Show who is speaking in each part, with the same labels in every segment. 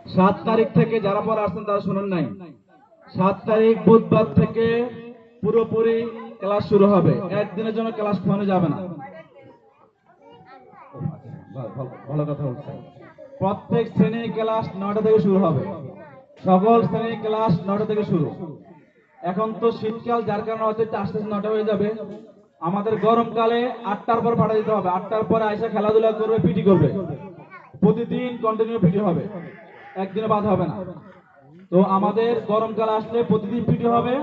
Speaker 1: 7 তারিখ থেকে যারা পরে আসছেন তারা শুনেন নাই, 7 তারিখ বুধবার থেকে পুরোপুরি ক্লাস শুরু হবে। একদিনের জন্য ক্লাস খাওয়ানো যাবে না। ভালো কথা বলছেন। প্রত্যেক শ্রেণীর ক্লাস 9টা থেকে শুরু হবে। সকল শ্রেণীর ক্লাস 9টা থেকে শুরু। এখন তো শীতকাল, যার কারণে হয়তো আস্তে আস্তে 9টা হয়ে যাবে। আমাদের গরমকালে 8টার পর পাঠা দিতে হবে। 8টার পরে আইসা খেলাধুলা করবে, পিটি করবে। প্রতিদিন কন্টিনিউ পিটি হবে, একদিনে বাদ হবে না। তো আমাদের গরমকালে আসলে প্রতিদিন পিটি হবে।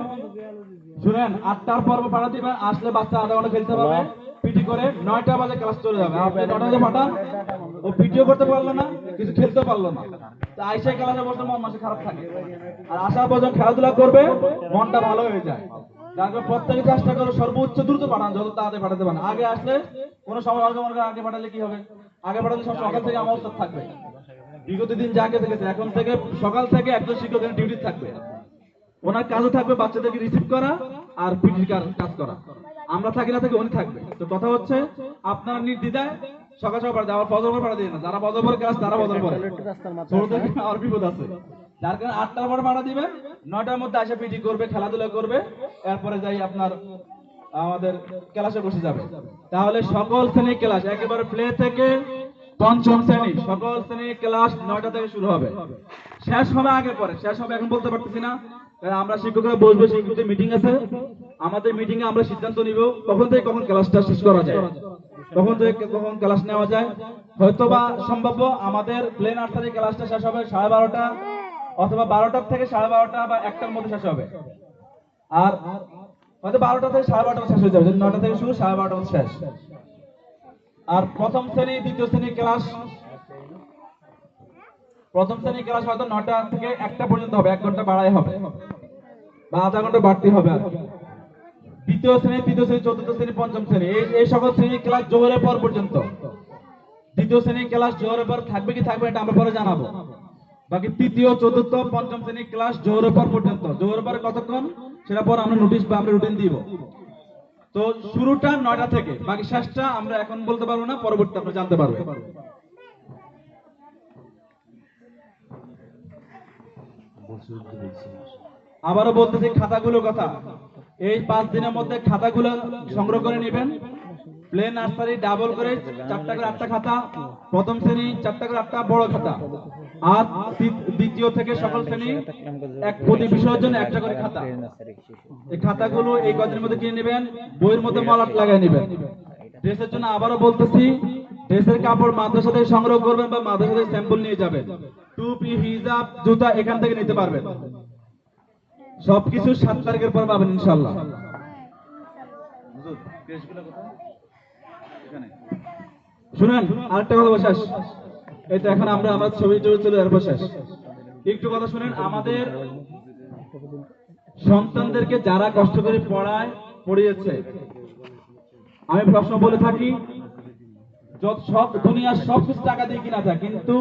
Speaker 1: শুনেন, 8টার পর্ব পাঠা দিবেন, আসলে বাচ্চা আধা ঘন্টা খেলতে পারবে, পিটি করে 9টা বাজে ক্লাস চলে যাবে। আপনি 9টা বাজে পাঠান, ও পিটিও করতে পারলো না, কিছু খেলতে পারলো না। তো আইসা ক্লাসে বসলে মন মাসে খারাপ থাকে। আর আসার পর যখন খেলাধুলা করবে মনটা ভালো হয়ে যায়। যার কারণে প্রত্যেকে চেষ্টা করো সর্বোচ্চ দ্রুত পাঠান, যত তাড়াতাড়ি পাঠাতে পারেন। আগে আসলে কোনো সময় আগে পাঠালে কি হবে, আগে পাঠালে সব সকাল থেকে আমার উত্তর থাকবে। বিগত দিন যা গেছে, এখন থেকে সকাল থেকে একজন শিক্ষকের ডিউটি থাকবে। ওনার কাজও থাকবে বাচ্চাদেরকে রিসিভ করা আর পিটির কাজ করা। আমরা থাকি না থাকি উনি থাকবে। তো কথা হচ্ছে, আপনারা নির্দ্বিধায় সকাল সকাল পাঠা দেয়। ফজর পরে পাঠা দিয়ে না, যারা ফজর পরে ক্লাস তারা ফজর পরে, ছোটদের আর বিপদ আছে। যার কারণে 8টার পরে পাঠা দিবেন, 9টার মধ্যে এসে পিটি করবে, খেলাধুলা করবে, এরপরে যাই আপনার আমাদের ক্লাসে বসে যাবে। তাহলে সকল শ্রেণীর ক্লাস একেবারে প্লে থেকে পঞ্চম শ্রেণী সকল শ্রেণীর ক্লাস 9টা থেকে শুরু হবে। শেষ হবে আগে পরে, শেষ হবে এখন বলতে পারতেছি না। আমরা শিক্ষকরা বসবে, শিক্ষকদের মিটিং আছে। আমাদের মিটিং এ আমরা সিদ্ধান্ত নিব কখন থেকে কখন ক্লাসটা শেষ করা যায়, কখন থেকে কখন ক্লাস নেওয়া যায়। হয়তোবা সম্ভাব্য আমাদের প্লে নার্সারি ক্লাসটা শেষ হবে 12:30 অথবা 12টার থেকে 12:30 বা 1টার মধ্যে শেষ হবে। আর হয়তো 12টা থেকে 12:30 শেষ হয়ে যাবে, 9টা থেকে শুরু, 12:30 শেষ। আর প্রথম শ্রেণী দ্বিতীয় শ্রেণীর ক্লাস হয়তো 9টা থেকে 1টা পর্যন্ত হবে, 1 ঘন্টা বাড়াই হবে বা আধা ঘন্টা বাড়তি হবে। আর দ্বিতীয় শ্রেণী, তৃতীয় শ্রেণী, চতুর্থ শ্রেণী, পঞ্চম শ্রেণী, এই সকল শ্রেণীর ক্লাস জোহরের পর পর্যন্ত। দ্বিতীয় শ্রেণীর ক্লাস জোহরের পর থাকবে কি থাকবে এটা আমরা পরে জানাবো। বাকি তৃতীয়, চতুর্থ, পঞ্চম শ্রেণীর ক্লাস জোহরের পর পর্যন্ত। জোহরের পরে কতক্ষণ সেটা পর আমরা নোটিশ বা আমরা রুটিন দিব। তো শুরুটা 9টা থেকে, বাকি শেষটা আমরা এখন বলতে পারবো না, পরবর্তীতে আপনি জানতে পারবেন। আবারও বলতেছি খাতাগুলোর কথা, এই 5 দিনের মধ্যে খাতাগুলো সংগ্রহ করে নেবেন। প্লে নার্সারি ডাবল করে 4টা করে 8টা খাতা, প্রথম শ্রেণী 4টা করে 8টা বড় খাতা, আর দ্বিতীয় থেকে সকল শ্রেণী এক প্রতি বিষয়ের জন্য 1টা করে খাতা। এই খাতাগুলো এই কদিনের মধ্যে কিনে নেবেন, বইয়ের মধ্যে মলাট লাগাই নেবেন। ড্রেসের জন্য আবারও বলতেছি, ড্রেসের কাপড় মাদ্রাসা থেকে সংগ্রহ করবেন বা মাদ্রাসা থেকে স্যাম্পল নিয়ে যাবেন। টুপি, হিজাব, জুতা এখান থেকে নিতে পারবেন। সবকিছু 7 তারিখের পর পাবেন ইনশাআল্লাহ। শুনেন, আরেকটা কথা শেষ, এই তো এখন আমরা আমার ছবি চলে এরপর শেষ। একটু কথা শুনেন, আমাদের সন্তানদেরকে যারা কষ্ট করে পড়িয়েছে, আমি প্রশ্ন বলে থাকি, সব দুনিয়ার সবকিছু টাকা দিয়ে কিনা যায়, কিন্তু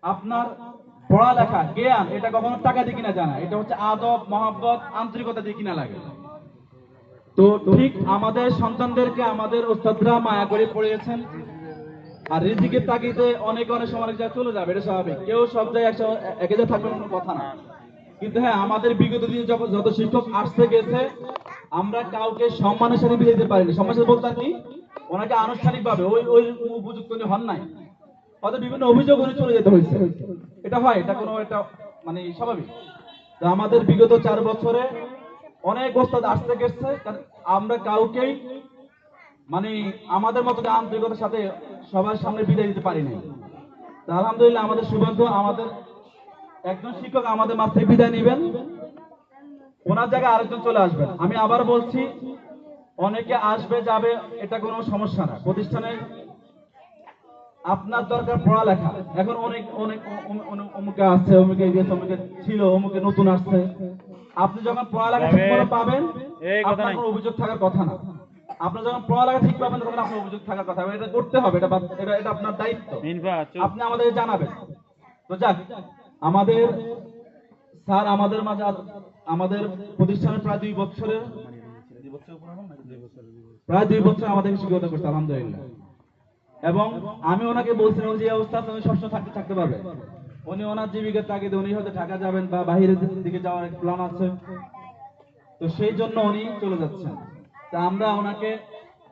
Speaker 1: আপনার পড়ালেখা, জ্ঞান, এটা কখনো টাকা দিয়ে কিনা যায় না। এটা হচ্ছে আদব, মহব্বত, আন্তরিকতা দিয়ে কিনা লাগে। তো ঠিক আমাদের সন্তানদেরকে আমাদের ওস্তাদরা মায়া করে পড়িয়েছেন। আর রিজিকের তাগিদে অনেক সময় অনেক জায়গায় চলে যাবে, এটা স্বাভাবিক। কেউ সব জায়গায় এক জায়গায় থাকবে কোনো কথা না। কিন্তু হ্যাঁ, আমাদের বিগত দিনে যত শিক্ষক আসতে গেছে, আমরা কাউকে সম্মানের সাথে বিদায় দিতে পারিনি। সম্মানের সাথে বলতে কি, ওনাকে আনুষ্ঠানিকভাবে ওই উপযুক্ত হন নাই, হয়তো বিভিন্ন অভিযোগ উনি চলে যেতে হয়েছে। এটা হয়, এটা কোনো এটা মানে স্বাভাবিক। তো আমাদের বিগত 4 বছরে অনেক ওস্তাদ আসতে গেছে, আমরা কাউকেই মানে আমাদের মতো আন্তরিকতার সাথে সবার সামনে বিদায় দিতে পারি নাই। আলহামদুলিল্লাহ, আমাদের সৌভাগ্য, আমাদের একজন শিক্ষক আমাদের মাঝে বিদায় নেবেন, ওনার জায়গায় আরেকজন চলে আসবেন। আমি আবার বলছি, অনেকে আসবে যাবে, এটা কোনো সমস্যা না। প্রতিষ্ঠানে আপনার দরকার পড়ালেখা। এখন অনেক অনেক অমুকে আসছে, অমুকে গেছে, অমুকে ছিল, অমুকে নতুন আসছে। আপনি যখন পড়ালেখা ঠিক করে পাবেন, আপনার কোনো অভিযোগ থাকার কথা না। আপনি যখন পড়ালেখা ঠিক পাবেন তখন আপনার অভিযোগ থাকার কথা। এটা করতে হবে, এটা আপনার দায়িত্ব, আপনি আমাদের জানাবেন। তো যাক, আমাদের স্যার আমাদের মাঝে, আমাদের প্রতিষ্ঠানের প্রায় 2 বছরের আমাদের শিক্ষকতা করছে আলহামদুলিল্লাহ। এবং আমি ওনাকে বলছিলাম যে অবস্থা তুমি সবসময় থাকতে পারবে। উনি ওনার জীবিকার তাগিদে উনি হয়তো ঢাকা যাবেন বা বাইরের দিকে যাওয়ার প্ল্যান আছে, তো সেই জন্য উনি চলে যাচ্ছেন। তা আমরা ওনাকে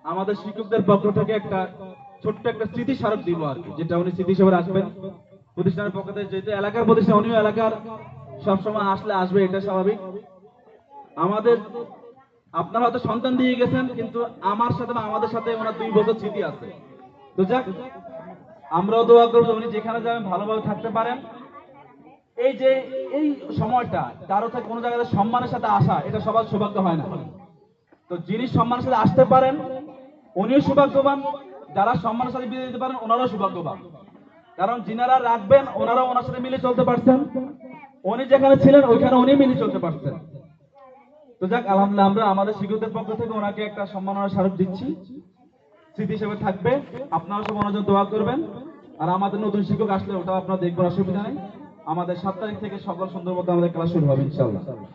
Speaker 1: আমাদের শিক্ষকদের পক্ষ থেকে একটা ছোট্ট একটা স্মৃতি স্মারক দিব আর কি, যেটা উনি স্মৃতি হিসেবে রাখবেন প্রতিষ্ঠানের পক্ষ থেকে। যেহেতু এলাকার প্রতিষ্ঠান, উনিও এলাকার সবসময় আসলে আসবে, এটা স্বাভাবিক। আমাদের আপনারা হয়তো সন্তান দিয়ে গেছেন, কিন্তু আমার সাথে বা আমাদের সাথে ওনার 2 বছর স্মৃতি আছে। তো যাক, আমরাও দোয়া করবো উনি যেখানে যাবেন ভালোভাবে থাকতে পারেন। এই যে এই সময়টা কারো থেকে কোনো জায়গায় সম্মানের সাথে আসা, এটা সবার সৌভাগ্য হয় না। তো যিনি সম্মানের সাথে আসতে পারেন উনিও সৌভাগ্যবান, যারা সম্মানের সাথে বিদায় দিতে পারেন ওনারাও সৌভাগ্যবান। কারণ যিনারা রাখবেন ওনারাও ওনার সাথে মিলে চলতে পারছেন, উনি যেখানে ছিলেন ওইখানে উনি মিলে চলতে পারছেন। তো যাক, আলহামদুলিল্লাহ, আমরা আমাদের শিক্ষকদের পক্ষ থেকে ওনাকে একটা সম্মাননা স্মারক দিচ্ছি, স্মৃতি হিসেবে থাকবে। আপনারা সব ওনার জন্য দোয়া করবেন। আর আমাদের নতুন শিক্ষক আসলে ওটা আপনারা দেখবেন, অসুবিধা নেই। আমাদের 7 তারিখ থেকে সকল সুন্দর মতো আমাদের ক্লাস শুরু হবে ইনশাআল্লাহ। সবাই